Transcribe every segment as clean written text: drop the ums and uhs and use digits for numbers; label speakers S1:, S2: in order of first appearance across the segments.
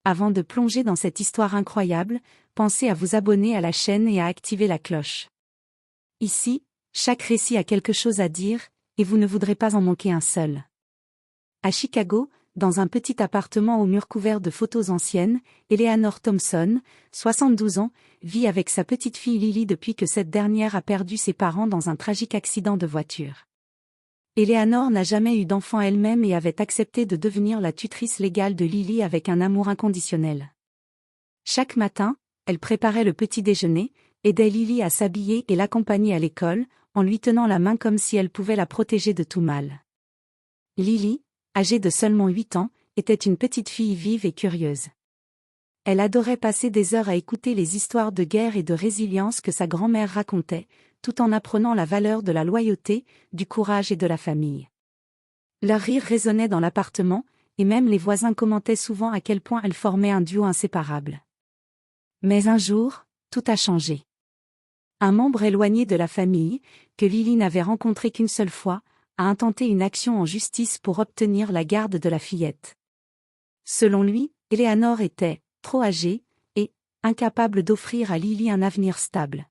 S1: Avant de plonger dans cette histoire incroyable, pensez à vous abonner à la chaîne et à activer la cloche. Ici, chaque récit a quelque chose à dire, et vous ne voudrez pas en manquer un seul. À Chicago, dans un petit appartement aux murs couverts de photos anciennes, Eleanor Thompson, 72 ans, vit avec sa petite fille Lily depuis que cette dernière a perdu ses parents dans un tragique accident de voiture. Eleanor n'a jamais eu d'enfant elle-même et avait accepté de devenir la tutrice légale de Lily avec un amour inconditionnel. Chaque matin, elle préparait le petit déjeuner, aidait Lily à s'habiller et l'accompagnait à l'école, en lui tenant la main comme si elle pouvait la protéger de tout mal. Lily, âgée de seulement 8 ans, était une petite fille vive et curieuse. Elle adorait passer des heures à écouter les histoires de guerre et de résilience que sa grand-mère racontait, tout en apprenant la valeur de la loyauté, du courage et de la famille. Leur rire résonnait dans l'appartement, et même les voisins commentaient souvent à quel point elles formaient un duo inséparable. Mais un jour, tout a changé. Un membre éloigné de la famille, que Lily n'avait rencontré qu'une seule fois, a intenté une action en justice pour obtenir la garde de la fillette. Selon lui, Eleanor était trop âgée et incapable d'offrir à Lily un avenir stable.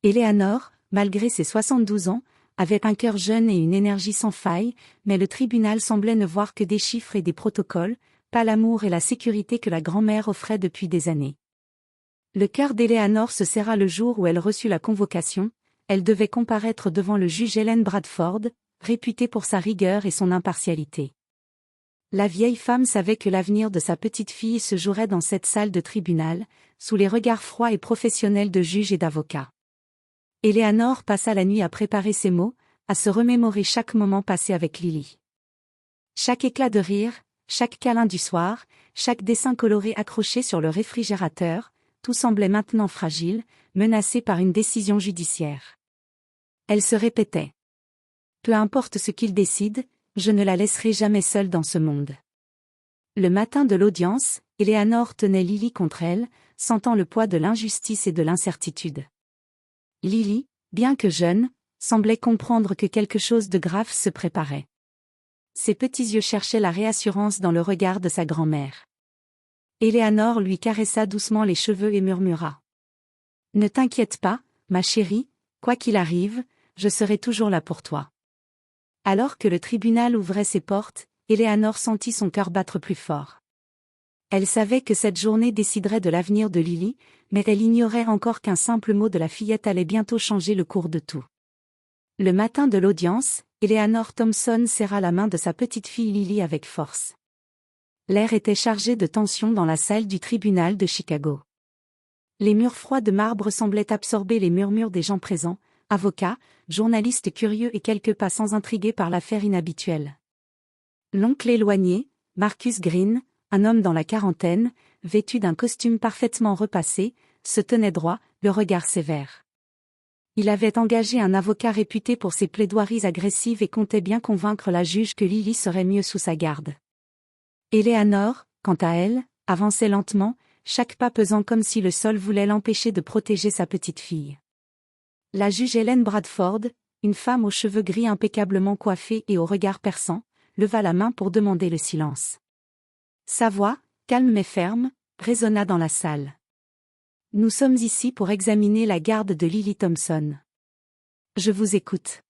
S1: Eleanor, malgré ses 72 ans, avait un cœur jeune et une énergie sans faille, mais le tribunal semblait ne voir que des chiffres et des protocoles, pas l'amour et la sécurité que la grand-mère offrait depuis des années. Le cœur d'Eleanor se serra le jour où elle reçut la convocation. Elle devait comparaître devant le juge Helen Bradford, réputée pour sa rigueur et son impartialité. La vieille femme savait que l'avenir de sa petite fille se jouerait dans cette salle de tribunal, sous les regards froids et professionnels de juges et d'avocats. Eleanor passa la nuit à préparer ses mots, à se remémorer chaque moment passé avec Lily. Chaque éclat de rire, chaque câlin du soir, chaque dessin coloré accroché sur le réfrigérateur, tout semblait maintenant fragile, menacé par une décision judiciaire. Elle se répétait. Peu importe ce qu'il décide, je ne la laisserai jamais seule dans ce monde. Le matin de l'audience, Eleanor tenait Lily contre elle, sentant le poids de l'injustice et de l'incertitude. Lily, bien que jeune, semblait comprendre que quelque chose de grave se préparait. Ses petits yeux cherchaient la réassurance dans le regard de sa grand-mère. Eleanor lui caressa doucement les cheveux et murmura. « Ne t'inquiète pas, ma chérie, quoi qu'il arrive, je serai toujours là pour toi. » Alors que le tribunal ouvrait ses portes, Eleanor sentit son cœur battre plus fort. Elle savait que cette journée déciderait de l'avenir de Lily, mais elle ignorait encore qu'un simple mot de la fillette allait bientôt changer le cours de tout. Le matin de l'audience, Eleanor Thompson serra la main de sa petite fille Lily avec force. L'air était chargé de tension dans la salle du tribunal de Chicago. Les murs froids de marbre semblaient absorber les murmures des gens présents, avocats, journalistes curieux et quelques passants intrigués par l'affaire inhabituelle. L'oncle éloigné, Marcus Green, un homme dans la quarantaine, vêtu d'un costume parfaitement repassé, se tenait droit, le regard sévère. Il avait engagé un avocat réputé pour ses plaidoiries agressives et comptait bien convaincre la juge que Lily serait mieux sous sa garde. Eleanor, quant à elle, avançait lentement, chaque pas pesant comme si le sol voulait l'empêcher de protéger sa petite fille. La juge Helen Bradford, une femme aux cheveux gris impeccablement coiffés et au regard perçant, leva la main pour demander le silence. Sa voix, calme mais ferme, résonna dans la salle. « Nous sommes ici pour examiner la garde de Lily Thompson. Je vous écoute. »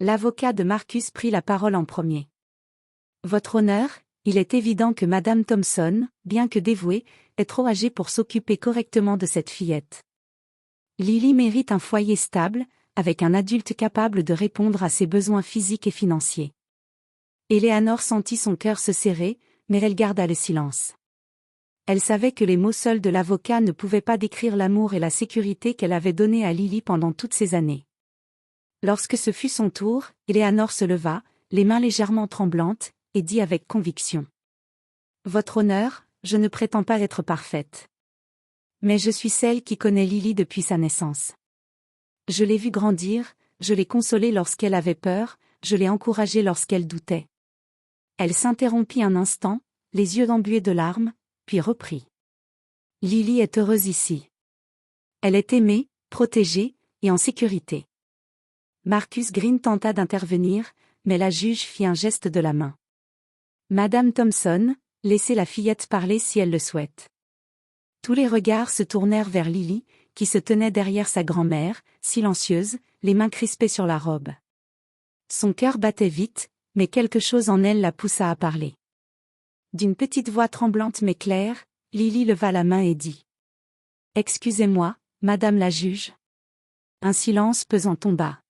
S1: L'avocat de Marcus prit la parole en premier. « Votre honneur, il est évident que Madame Thompson, bien que dévouée, est trop âgée pour s'occuper correctement de cette fillette. Lily mérite un foyer stable, avec un adulte capable de répondre à ses besoins physiques et financiers. » Eleanor sentit son cœur se serrer, mais elle garda le silence. Elle savait que les mots seuls de l'avocat ne pouvaient pas décrire l'amour et la sécurité qu'elle avait donnés à Lily pendant toutes ces années. Lorsque ce fut son tour, Eleanor se leva, les mains légèrement tremblantes, et dit avec conviction. « Votre honneur, je ne prétends pas être parfaite. Mais je suis celle qui connaît Lily depuis sa naissance. Je l'ai vue grandir, je l'ai consolée lorsqu'elle avait peur, je l'ai encouragée lorsqu'elle doutait. » Elle s'interrompit un instant, les yeux embués de larmes, puis reprit. « Lily est heureuse ici. Elle est aimée, protégée, et en sécurité. » Marcus Green tenta d'intervenir, mais la juge fit un geste de la main. « Madame Thompson, laissez la fillette parler si elle le souhaite. Tous les regards se tournèrent vers Lily, qui se tenait derrière sa grand-mère, silencieuse, les mains crispées sur la robe. Son cœur battait vite, mais quelque chose en elle la poussa à parler. D'une petite voix tremblante mais claire, Lily leva la main et dit : « Excusez-moi, madame la juge. » Un silence pesant tomba.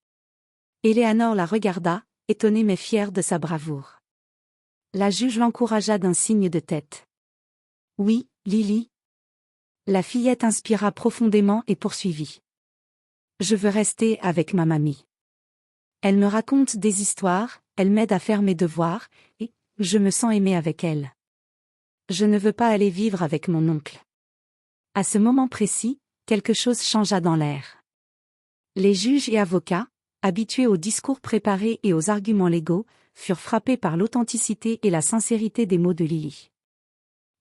S1: Éléanor la regarda, étonnée mais fière de sa bravoure. La juge l'encouragea d'un signe de tête. « Oui, Lily. » La fillette inspira profondément et poursuivit. « Je veux rester avec ma mamie. Elle me raconte des histoires, elle m'aide à faire mes devoirs, et je me sens aimée avec elle. Je ne veux pas aller vivre avec mon oncle. » À ce moment précis, quelque chose changea dans l'air. Les juges et avocats, habitués aux discours préparés et aux arguments légaux, furent frappés par l'authenticité et la sincérité des mots de Lily.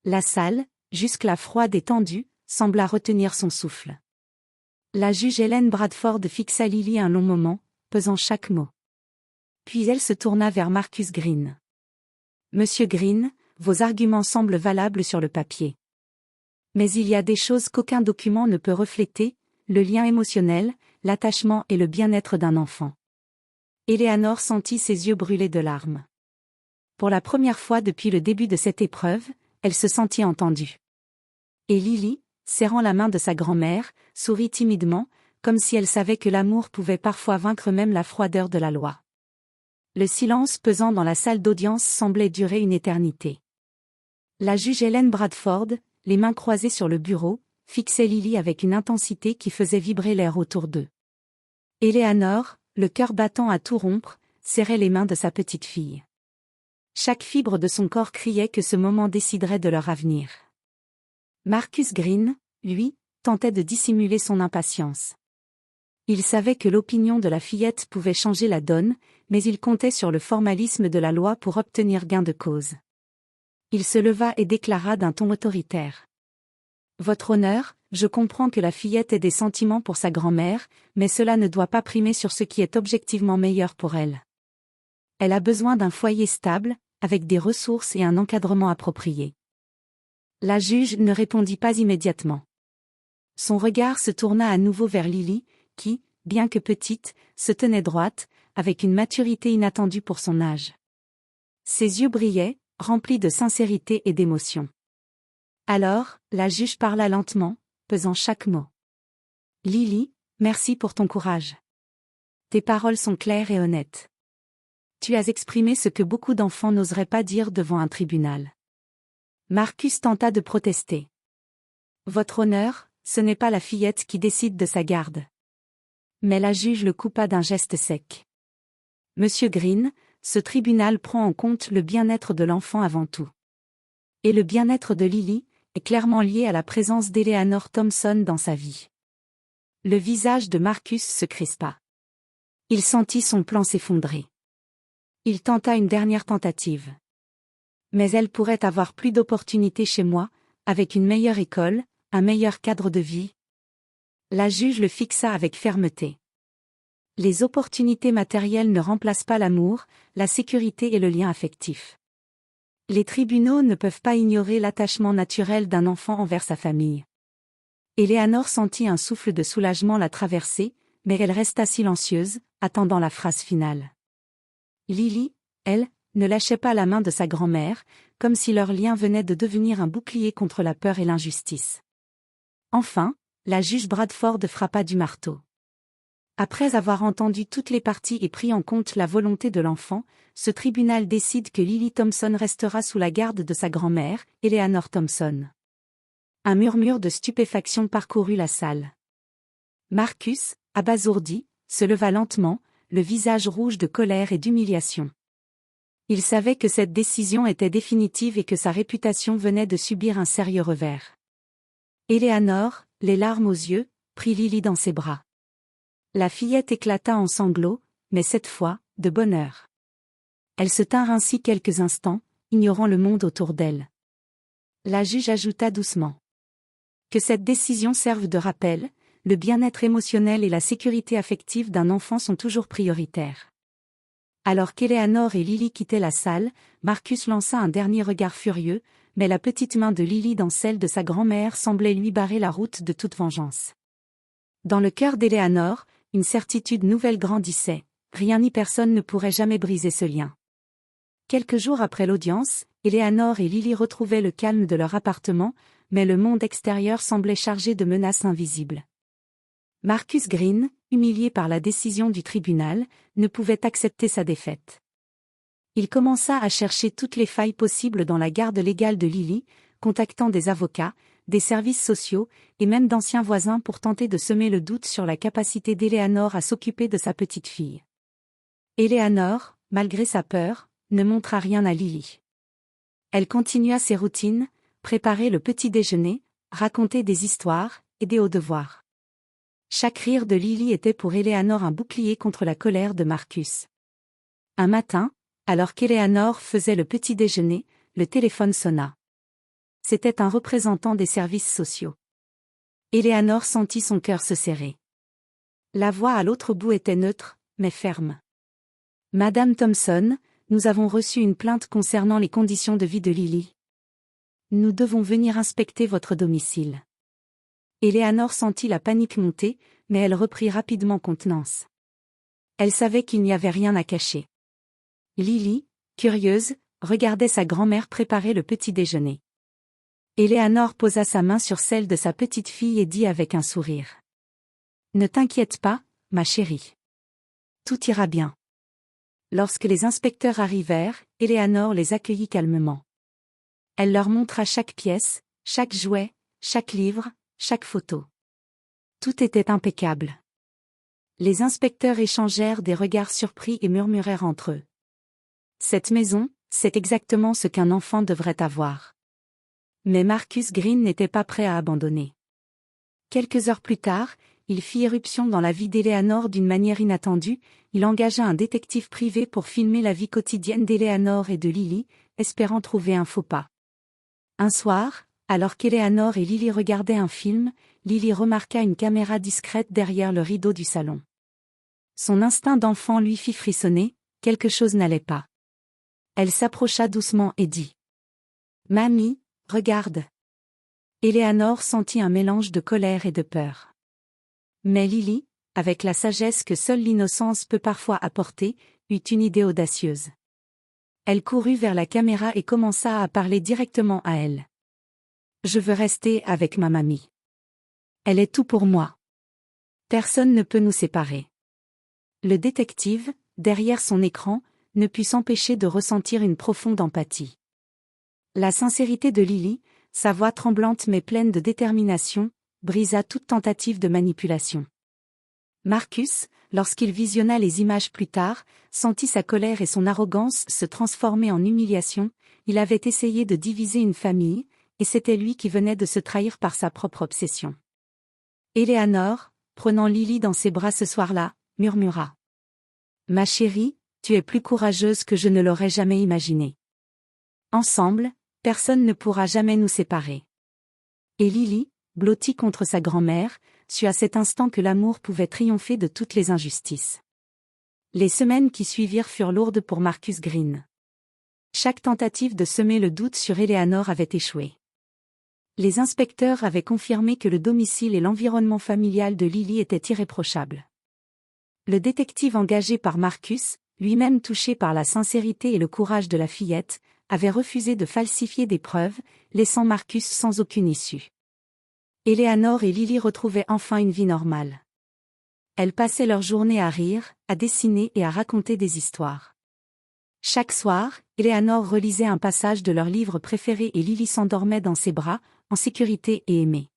S1: La salle, jusque-là froide et tendue, sembla retenir son souffle. La juge Hélène Bradford fixa Lily un long moment, pesant chaque mot. Puis elle se tourna vers Marcus Green. « Monsieur Green, vos arguments semblent valables sur le papier. Mais il y a des choses qu'aucun document ne peut refléter, le lien émotionnel, l'attachement et le bien-être d'un enfant. » Éléanor sentit ses yeux brûler de larmes. Pour la première fois depuis le début de cette épreuve, elle se sentit entendue. Et Lily, serrant la main de sa grand-mère, sourit timidement, comme si elle savait que l'amour pouvait parfois vaincre même la froideur de la loi. Le silence pesant dans la salle d'audience semblait durer une éternité. La juge Hélène Bradford, les mains croisées sur le bureau, fixait Lily avec une intensité qui faisait vibrer l'air autour d'eux. Éléanor, le cœur battant à tout rompre, serrait les mains de sa petite fille. Chaque fibre de son corps criait que ce moment déciderait de leur avenir. Marcus Green, lui, tentait de dissimuler son impatience. Il savait que l'opinion de la fillette pouvait changer la donne, mais il comptait sur le formalisme de la loi pour obtenir gain de cause. Il se leva et déclara d'un ton autoritaire. « Votre honneur, je comprends que la fillette ait des sentiments pour sa grand-mère, mais cela ne doit pas primer sur ce qui est objectivement meilleur pour elle. Elle a besoin d'un foyer stable, avec des ressources et un encadrement approprié. » La juge ne répondit pas immédiatement. Son regard se tourna à nouveau vers Lily, qui, bien que petite, se tenait droite, avec une maturité inattendue pour son âge. Ses yeux brillaient, remplis de sincérité et d'émotion. Alors, la juge parla lentement, pesant chaque mot. « Lily, merci pour ton courage. Tes paroles sont claires et honnêtes. Tu as exprimé ce que beaucoup d'enfants n'oseraient pas dire devant un tribunal. » Marcus tenta de protester. « Votre honneur, ce n'est pas la fillette qui décide de sa garde. » Mais la juge le coupa d'un geste sec. « Monsieur Green, ce tribunal prend en compte le bien-être de l'enfant avant tout. Et le bien-être de Lily est clairement lié à la présence d'Éléanor Thompson dans sa vie. » Le visage de Marcus se crispa. Il sentit son plan s'effondrer. Il tenta une dernière tentative. « Mais elle pourrait avoir plus d'opportunités chez moi, avec une meilleure école, un meilleur cadre de vie. » La juge le fixa avec fermeté. Les opportunités matérielles ne remplacent pas l'amour, la sécurité et le lien affectif. Les tribunaux ne peuvent pas ignorer l'attachement naturel d'un enfant envers sa famille. Éléanor sentit un souffle de soulagement la traverser, mais elle resta silencieuse, attendant la phrase finale. Lily, elle, ne lâchait pas la main de sa grand-mère, comme si leur lien venait de devenir un bouclier contre la peur et l'injustice. Enfin, la juge Bradford frappa du marteau. Après avoir entendu toutes les parties et pris en compte la volonté de l'enfant, ce tribunal décide que Lily Thompson restera sous la garde de sa grand-mère, Éléanor Thompson. Un murmure de stupéfaction parcourut la salle. Marcus, abasourdi, se leva lentement, le visage rouge de colère et d'humiliation. Il savait que cette décision était définitive et que sa réputation venait de subir un sérieux revers. Éléanor, les larmes aux yeux, prit Lily dans ses bras. La fillette éclata en sanglots, mais cette fois, de bonheur. Elle se tinrent ainsi quelques instants, ignorant le monde autour d'elle. La juge ajouta doucement. Que cette décision serve de rappel, le bien-être émotionnel et la sécurité affective d'un enfant sont toujours prioritaires. Alors qu'Eleanor et Lily quittaient la salle, Marcus lança un dernier regard furieux, mais la petite main de Lily dans celle de sa grand-mère semblait lui barrer la route de toute vengeance. Dans le cœur d'Eleanor, une certitude nouvelle grandissait, rien ni personne ne pourrait jamais briser ce lien. Quelques jours après l'audience, Eleanor et Lily retrouvaient le calme de leur appartement, mais le monde extérieur semblait chargé de menaces invisibles. Marcus Green, humilié par la décision du tribunal, ne pouvait accepter sa défaite. Il commença à chercher toutes les failles possibles dans la garde légale de Lily, contactant des avocats, des services sociaux, et même d'anciens voisins pour tenter de semer le doute sur la capacité d'Eleanor à s'occuper de sa petite fille. Eleanor, malgré sa peur, ne montra rien à Lily. Elle continua ses routines, préparer le petit déjeuner, raconter des histoires, aider aux devoirs. Chaque rire de Lily était pour Eleanor un bouclier contre la colère de Marcus. Un matin, alors qu'Eleanor faisait le petit déjeuner, le téléphone sonna. C'était un représentant des services sociaux. Eleanor sentit son cœur se serrer. La voix à l'autre bout était neutre, mais ferme. « Madame Thompson, nous avons reçu une plainte concernant les conditions de vie de Lily. Nous devons venir inspecter votre domicile. » Eleanor sentit la panique monter, mais elle reprit rapidement contenance. Elle savait qu'il n'y avait rien à cacher. Lily, curieuse, regardait sa grand-mère préparer le petit déjeuner. Eleanor posa sa main sur celle de sa petite fille et dit avec un sourire. « Ne t'inquiète pas, ma chérie. Tout ira bien. » Lorsque les inspecteurs arrivèrent, Eleanor les accueillit calmement. Elle leur montra chaque pièce, chaque jouet, chaque livre, chaque photo. Tout était impeccable. Les inspecteurs échangèrent des regards surpris et murmurèrent entre eux. Cette maison, c'est exactement ce qu'un enfant devrait avoir. Mais Marcus Green n'était pas prêt à abandonner. Quelques heures plus tard, il fit éruption dans la vie d'Eleanor d'une manière inattendue, il engagea un détective privé pour filmer la vie quotidienne d'Eleanor et de Lily, espérant trouver un faux pas. Un soir, alors qu'Eleanor et Lily regardaient un film, Lily remarqua une caméra discrète derrière le rideau du salon. Son instinct d'enfant lui fit frissonner, quelque chose n'allait pas. Elle s'approcha doucement et dit « Mamie, regarde !» Eleanor sentit un mélange de colère et de peur. Mais Lily, avec la sagesse que seule l'innocence peut parfois apporter, eut une idée audacieuse. Elle courut vers la caméra et commença à parler directement à elle. « Je veux rester avec ma mamie. Elle est tout pour moi. Personne ne peut nous séparer. » Le détective, derrière son écran, ne put s'empêcher de ressentir une profonde empathie. La sincérité de Lily, sa voix tremblante mais pleine de détermination, brisa toute tentative de manipulation. Marcus, lorsqu'il visionna les images plus tard, sentit sa colère et son arrogance se transformer en humiliation. Il avait essayé de diviser une famille, et c'était lui qui venait de se trahir par sa propre obsession. Eleanor, prenant Lily dans ses bras ce soir-là, murmura. « Ma chérie, tu es plus courageuse que je ne l'aurais jamais imaginé. Ensemble, personne ne pourra jamais nous séparer. » Et Lily, blottie contre sa grand-mère, sut à cet instant que l'amour pouvait triompher de toutes les injustices. Les semaines qui suivirent furent lourdes pour Marcus Green. Chaque tentative de semer le doute sur Eleanor avait échoué. Les inspecteurs avaient confirmé que le domicile et l'environnement familial de Lily étaient irréprochables. Le détective engagé par Marcus, lui-même touché par la sincérité et le courage de la fillette, avait refusé de falsifier des preuves, laissant Marcus sans aucune issue. Eleanor et Lily retrouvaient enfin une vie normale. Elles passaient leur journée à rire, à dessiner et à raconter des histoires. Chaque soir, Eleanor relisait un passage de leur livre préféré et Lily s'endormait dans ses bras, en sécurité et aimée.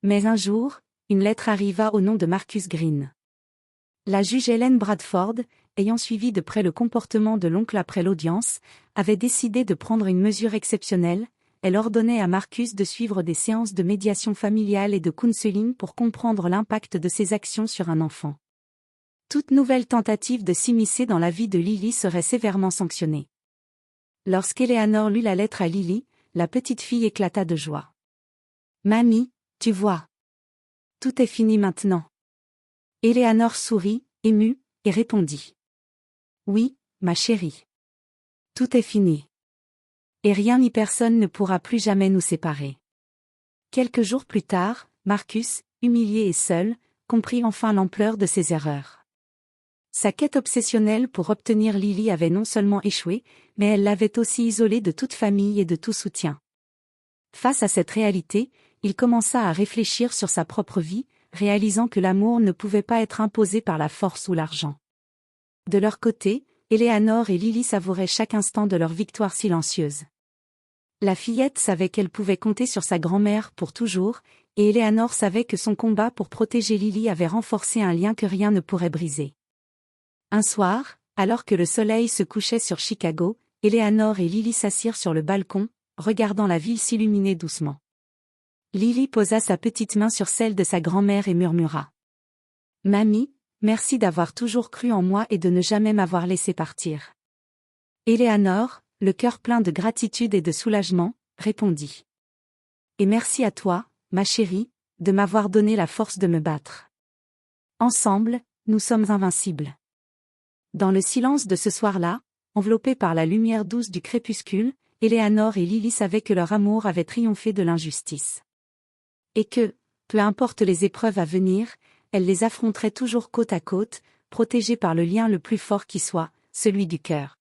S1: Mais un jour, une lettre arriva au nom de Marcus Green. La juge Helen Bradford, ayant suivi de près le comportement de l'oncle après l'audience, avait décidé de prendre une mesure exceptionnelle. Elle ordonnait à Marcus de suivre des séances de médiation familiale et de counseling pour comprendre l'impact de ses actions sur un enfant. Toute nouvelle tentative de s'immiscer dans la vie de Lily serait sévèrement sanctionnée. Lorsqu'Eleanor lut la lettre à Lily, la petite fille éclata de joie. « Mamie, tu vois. Tout est fini maintenant. » Eleanor sourit, émue, et répondit. Oui, ma chérie. Tout est fini. Et rien ni personne ne pourra plus jamais nous séparer. Quelques jours plus tard, Marcus, humilié et seul, comprit enfin l'ampleur de ses erreurs. Sa quête obsessionnelle pour obtenir Lily avait non seulement échoué, mais elle l'avait aussi isolé de toute famille et de tout soutien. Face à cette réalité, il commença à réfléchir sur sa propre vie, réalisant que l'amour ne pouvait pas être imposé par la force ou l'argent. De leur côté, Eleanor et Lily savouraient chaque instant de leur victoire silencieuse. La fillette savait qu'elle pouvait compter sur sa grand-mère pour toujours, et Eleanor savait que son combat pour protéger Lily avait renforcé un lien que rien ne pourrait briser. Un soir, alors que le soleil se couchait sur Chicago, Eleanor et Lily s'assirent sur le balcon, regardant la ville s'illuminer doucement. Lily posa sa petite main sur celle de sa grand-mère et murmura. « Mamie, merci d'avoir toujours cru en moi et de ne jamais m'avoir laissé partir. » Eleanor, le cœur plein de gratitude et de soulagement, répondit. « Et merci à toi, ma chérie, de m'avoir donné la force de me battre. Ensemble, nous sommes invincibles. » Dans le silence de ce soir-là, enveloppés par la lumière douce du crépuscule, Eleanor et Lily savaient que leur amour avait triomphé de l'injustice. Et que, peu importe les épreuves à venir, elles les affronteraient toujours côte à côte, protégées par le lien le plus fort qui soit, celui du cœur.